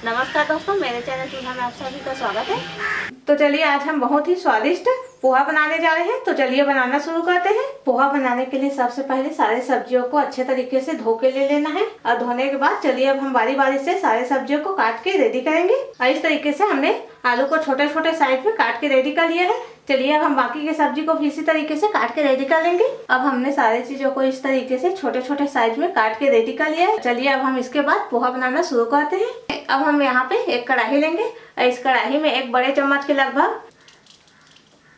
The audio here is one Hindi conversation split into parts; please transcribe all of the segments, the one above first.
नमस्कार दोस्तों, मेरे चैनल चूल्हा में आप सभी का स्वागत है। तो चलिए आज हम बहुत ही स्वादिष्ट पोहा बनाने जा रहे हैं। तो चलिए बनाना शुरू करते हैं। पोहा बनाने के लिए सबसे पहले सारे सब्जियों को अच्छे तरीके से धो के ले लेना है और धोने के बाद चलिए अब हम बारी बारी से सारे सब्जियों को काट के रेडी करेंगे। और इस तरीके से हमने आलू को छोटे छोटे साइज में काट के रेडी कर लिया है। चलिए अब हम बाकी के सब्जी को भी इसी तरीके से काट के रेडी कर लेंगे। अब हमने सारी चीजों को इस तरीके से छोटे छोटे साइज में काट के रेडी कर लिया है। चलिए अब हम इसके बाद पोहा बनाना शुरू करते हैं। अब हम यहाँ पे एक कढ़ाई लेंगे और इस कढ़ाई में एक बड़े चम्मच के लगभग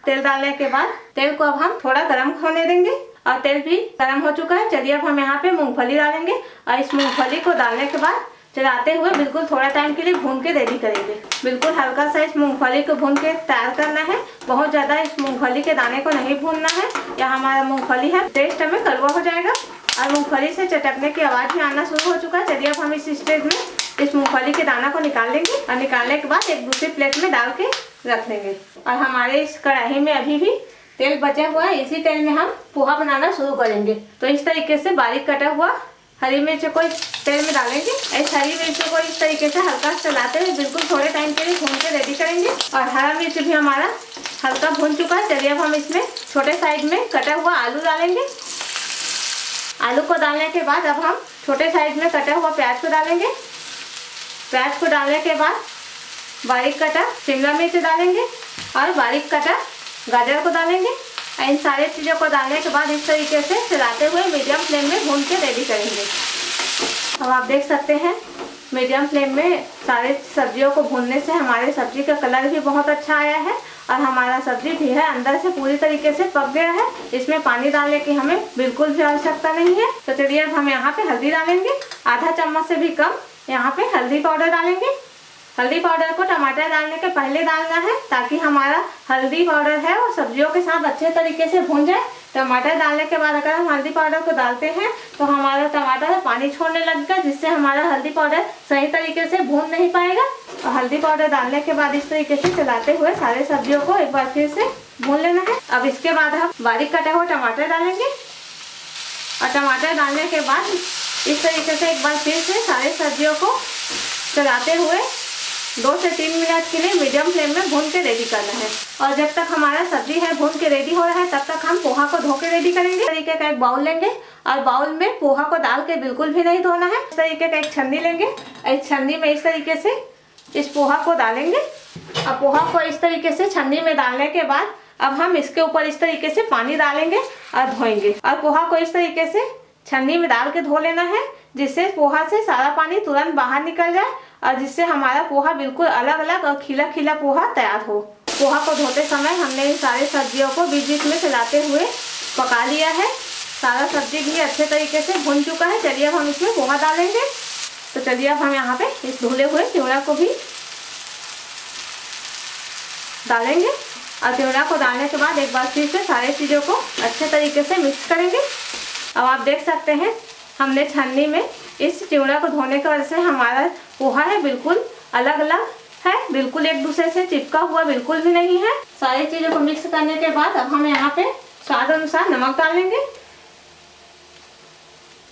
तेल डालने के बाद तेल को अब हम थोड़ा गर्म होने देंगे और तेल भी गर्म हो चुका है। चलिए अब हम यहाँ पे मूंगफली डालेंगे और इस मूंगफली को डालने के बाद चलाते हुए बिल्कुल थोड़ा टाइम के लिए भून के रेडी करेंगे। बिल्कुल हल्का सा इस मूंगफली को भून के तैयार करना है। बहुत ज्यादा इस मूंगफली के दाने को नहीं भूनना है, या हमारा मूंगफली है टेस्ट हमें कड़वा हो जाएगा। और मूंगफली से चटकने की आवाज भी आना शुरू हो चुका है। चलिए अब हम इस स्टेज में इस मूंगफली के दाना को निकाल लेंगे और निकालने के बाद एक दूसरी प्लेट में डाल के रख लेंगे। और हमारे इस कढ़ाई में अभी भी तेल बचा हुआ है, इसी तेल में हम पोहा बनाना शुरू करेंगे। तो इस तरीके से बारीक कटा हुआ हरी मिर्च को इस तेल में डालेंगे। इस हरी मिर्च को इस तरीके से हल्का चलाते हुए बिल्कुल थोड़े टाइम के लिए भून के रेडी करेंगे। और हरा मिर्च भी हमारा हल्का भून चुका है। चलिए अब हम इसमें छोटे साइज में कटा हुआ आलू डालेंगे। आलू को डालने के बाद अब हम छोटे साइज में कटा हुआ प्याज को डालेंगे। प्याज को डालने के बाद बारीक कटा शिमला मिर्च डालेंगे और बारीक कटा गाजर को डालेंगे। इन सारे चीज़ों को डालने के बाद इस तरीके से चलाते हुए मीडियम फ्लेम में भून के रेडी करेंगे। अब आप देख सकते हैं मीडियम फ्लेम में सारे सब्जियों को भूनने से हमारे सब्जी का कलर भी बहुत अच्छा आया है और हमारा सब्जी भी है अंदर से पूरी तरीके से पक गया है। इसमें पानी डालने की हमें बिल्कुल भी आवश्यकता नहीं है। तो चलिए अब हम यहाँ पे हल्दी डालेंगे। आधा चम्मच से भी कम यहाँ पे हल्दी पाउडर डालेंगे। हल्दी पाउडर को टमाटर डालने के पहले डालना है ताकि हमारा हल्दी पाउडर है और सब्जियों के साथ अच्छे तरीके से भून जाए। टमाटर डालने के बाद अगर हम हल्दी पाउडर को डालते हैं तो हमारा टमाटर पानी छोड़ने लगेगा, जिससे हमारा हल्दी पाउडर सही तरीके से भून नहीं पाएगा। और हल्दी पाउडर डालने के बाद इस तरीके से चलाते हुए सारे सब्जियों को एक बार फिर से भून लेना है। अब इसके बाद हम बारीक कटा हुआ टमाटर डालेंगे और टमाटर डालने के बाद इस तरीके से एक बार फिर से सारे सब्जियों को चलाते हुए 2 से 3 मिनट के लिए मीडियम फ्लेम में भून के रेडी करना है। और जब तक हमारा सब्जी है भून के रेडी हो रहा है तब तक हम पोहा को धो के रेडी करेंगे। इस तरीके का एक बाउल लेंगे और बाउल में पोहा को डाल के बिल्कुल भी नहीं धोना है। इस तरीके का एक छन्नी लेंगे, इस छन्नी में इस तरीके से इस पोहा को डालेंगे। और पोहा को इस तरीके से छन्नी में डालने के बाद अब हम इसके ऊपर इस तरीके से पानी डालेंगे और धोएंगे। और पोहा को इस तरीके से छन्नी में डाल के धो लेना है, जिससे पोहा से सारा पानी तुरंत बाहर निकल जाए और जिससे हमारा पोहा बिल्कुल अलग अलग और खिला खिला पोहा तैयार हो। पोहा को धोते समय हमने इन सारे सब्जियों को बीच बीच में चलाते हुए पका लिया है। सारा सब्जी भी अच्छे तरीके से भुन चुका है। चलिए अब हम इसमें पोहा डालेंगे। तो चलिए अब हम यहाँ पे इस धुले हुए चिवड़ा को भी डालेंगे और चिवड़ा को डालने के बाद एक बार फिर से सारी चीज़ों को अच्छे तरीके से मिक्स करेंगे। अब आप देख सकते हैं हमने छन्नी में इस चिवड़ा को धोने की वजह से हमारा पोहा है बिल्कुल अलग अलग है, बिल्कुल एक दूसरे से चिपका हुआ बिल्कुल भी नहीं है। सारी चीज़ों को मिक्स करने के बाद अब हम यहाँ पे स्वाद अनुसार नमक डालेंगे।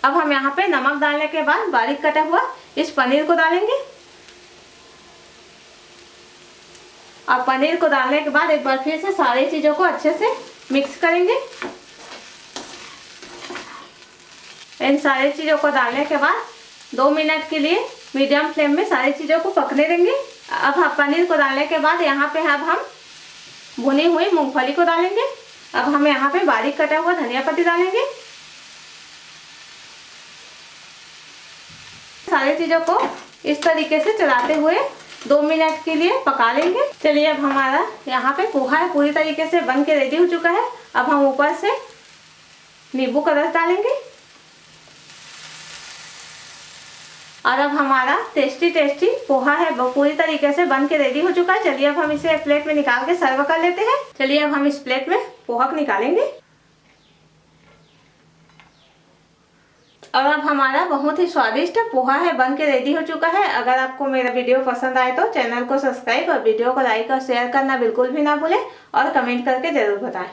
अब हम यहाँ पे नमक डालने के बाद बारीक कटा हुआ इस पनीर को डालेंगे। और पनीर को डालने के बाद एक बार फिर से सारी चीज़ों को अच्छे से मिक्स करेंगे। इन सारी चीज़ों को डालने के बाद 2 मिनट के लिए मीडियम फ्लेम में सारी चीज़ों को पकने देंगे। अब हम पनीर को डालने के बाद यहाँ पे अब हम भुनी हुई मूंगफली को डालेंगे। अब हम यहाँ पे बारीक कटा हुआ धनिया पत्ती डालेंगे। सारी चीज़ों को इस तरीके से चलाते हुए 2 मिनट के लिए पका लेंगे। चलिए अब हमारा यहाँ पे पोहा है पूरी तरीके से बन के रेडी हो चुका है। अब हम ऊपर से नींबू का रस डालेंगे और अब हमारा टेस्टी टेस्टी पोहा है वो पूरी तरीके से बन के रेडी हो चुका है। चलिए अब हम इसे एक प्लेट में निकाल के सर्व कर लेते हैं। चलिए अब हम इस प्लेट में पोहा को निकालेंगे और अब हमारा बहुत ही स्वादिष्ट पोहा है बन के रेडी हो चुका है। अगर आपको मेरा वीडियो पसंद आए तो चैनल को सब्सक्राइब और वीडियो को लाइक और शेयर करना बिल्कुल भी ना भूलें और कमेंट करके जरूर बताएं।